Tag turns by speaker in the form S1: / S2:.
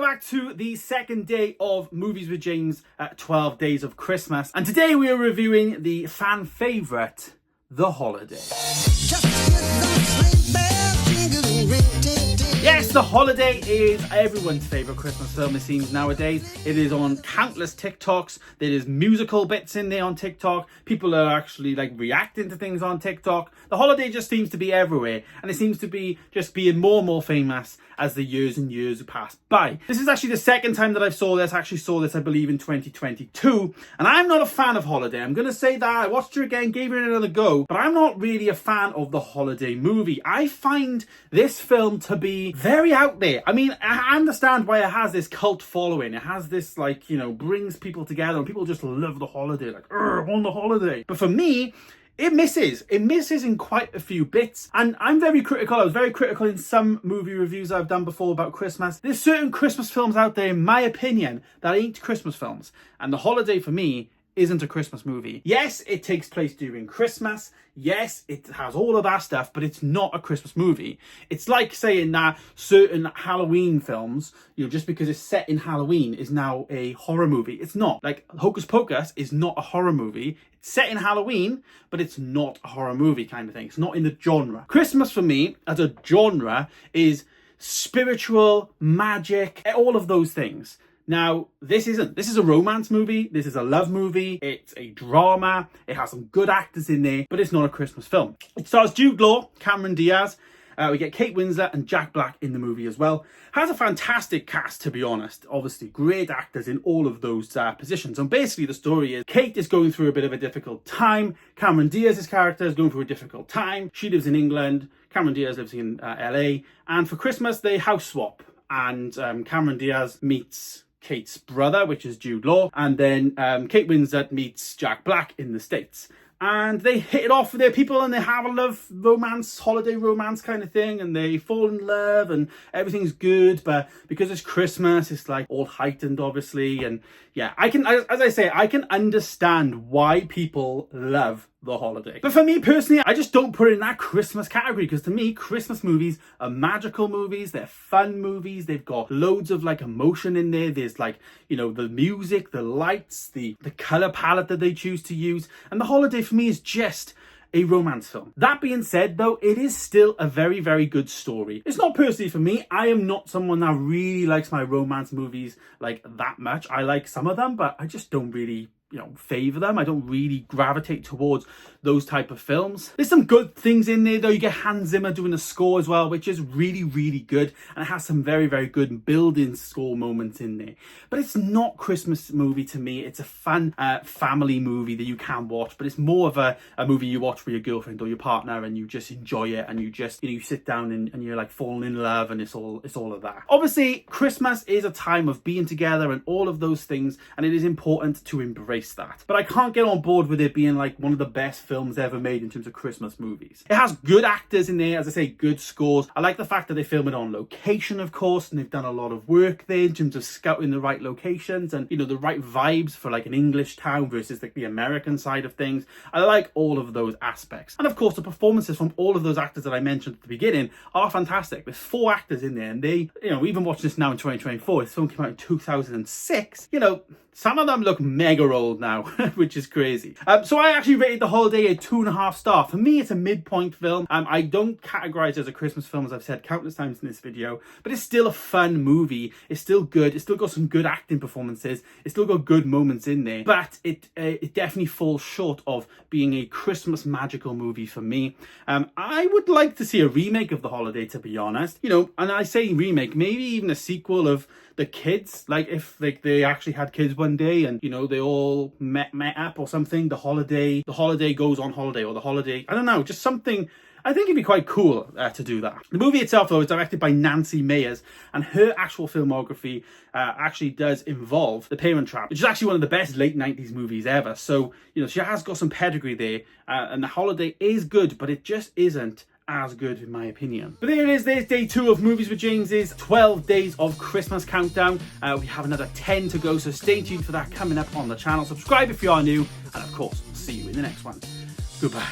S1: back to the second day of Movies with James at 12 Days of Christmas. And today we are reviewing the fan favourite, The Holiday. Yes, The Holiday is everyone's favourite Christmas film, it seems, nowadays. It is on countless TikToks. There's musical bits in there on TikTok. People are actually reacting to things on TikTok. The Holiday just seems to be everywhere, and it seems to be just being more and more famous as the years and years pass by. This is actually the second time that I saw this. I actually saw this, I believe, in 2022. And I'm not a fan of Holiday. I'm going to say that. I watched it again, gave it another go. But I'm not really a fan of the Holiday movie. I find this film to be very out there. I mean, I understand why it has this cult following. It has this, brings people together. And people just love The Holiday. On The Holiday. But for me, it misses in quite a few bits, and I'm very critical. I was very critical in some movie reviews I've done before about Christmas. There's certain Christmas films out there, in my opinion, that ain't Christmas films, and The Holiday for me isn't a Christmas movie. Yes, it takes place during Christmas. Yes, it has all of that stuff, but it's not a Christmas movie. It's like saying that certain Halloween films, just because it's set in Halloween, is now a horror movie. It's not. Like Hocus Pocus is not a horror movie. It's set in Halloween, but it's not a horror movie kind of thing. It's not in the genre. Christmas for me, as a genre, is spiritual, magic, all of those things. Now, this isn't. This is a romance movie. This is a love movie. It's a drama. It has some good actors in there, but it's not a Christmas film. It stars Jude Law, Cameron Diaz. We get Kate Winslet and Jack Black in the movie as well. Has a fantastic cast, to be honest. Obviously, great actors in all of those positions. And basically, the story is Kate is going through a bit of a difficult time. Cameron Diaz's character is going through a difficult time. She lives in England. Cameron Diaz lives in LA. And for Christmas, they house swap. And Cameron Diaz meets Kate's brother, which is Jude Law, and then Kate Winslet meets Jack Black in the States. And they hit it off with their people, and they have a holiday romance kind of thing, and they fall in love, and everything's good. But because it's Christmas, it's all heightened, obviously. And yeah, I can understand why people love The Holiday. But for me personally, I just don't put it in that Christmas category, because to me, Christmas movies are magical movies. They're fun movies. They've got loads of emotion in there. There's the music, the lights, the color palette that they choose to use. And The Holiday for me is just a romance film. That being said, though, it is still a very, very good story. It's not personally for me. I am not someone that really likes my romance movies that much. I like some of them, but I just don't really favor them. I don't really gravitate towards those type of films. There's some good things in there though. You get Hans Zimmer doing the score as well, which is really, really good, and it has some very, very good build-in score moments in there. But it's not Christmas movie to me. It's a fun family movie that you can watch, but it's more of a movie you watch for your girlfriend or your partner, and you just enjoy it, and you just you sit down and you're falling in love, and it's all of that. Obviously, Christmas is a time of being together and all of those things, and it is important to embrace that. But I can't get on board with it being one of the best films ever made in terms of Christmas movies. It has good actors in there, as I say, good scores. I like the fact that they film it on location, of course, and they've done a lot of work there in terms of scouting the right locations and the right vibes for an English town versus the American side of things. I like all of those aspects. And of course, the performances from all of those actors that I mentioned at the beginning are fantastic. There's 4 actors in there, and they, even watching this now in 2024, this film came out in 2006, some of them look mega old now, which is crazy. So I actually rated The Holiday a 2.5 star. For me, it's a midpoint film. I don't categorize it as a Christmas film, as I've said countless times in this video, but it's still a fun movie. It's still good. It's still got some good acting performances. It's still got good moments in there, but it definitely falls short of being a Christmas magical movie for me. I would like to see a remake of The Holiday, to be honest. And I say remake, maybe even a sequel of the kids, if they actually had kids one day and they all met up or something. The holiday goes on holiday, or the holiday, I don't know, just something. I think it'd be quite cool to do that. The movie itself, though, is directed by Nancy Meyers, and her actual filmography actually does involve The Parent Trap, which is actually one of the best late 90s movies ever. So she has got some pedigree there, and The Holiday is good, but it just isn't as good in my opinion. But there it is, there's day 2 of Movies with James's 12 Days of Christmas countdown. We have another 10 to go, so stay tuned for that coming up on the channel. Subscribe if you are new, and of course, I'll see you in the next one. Goodbye.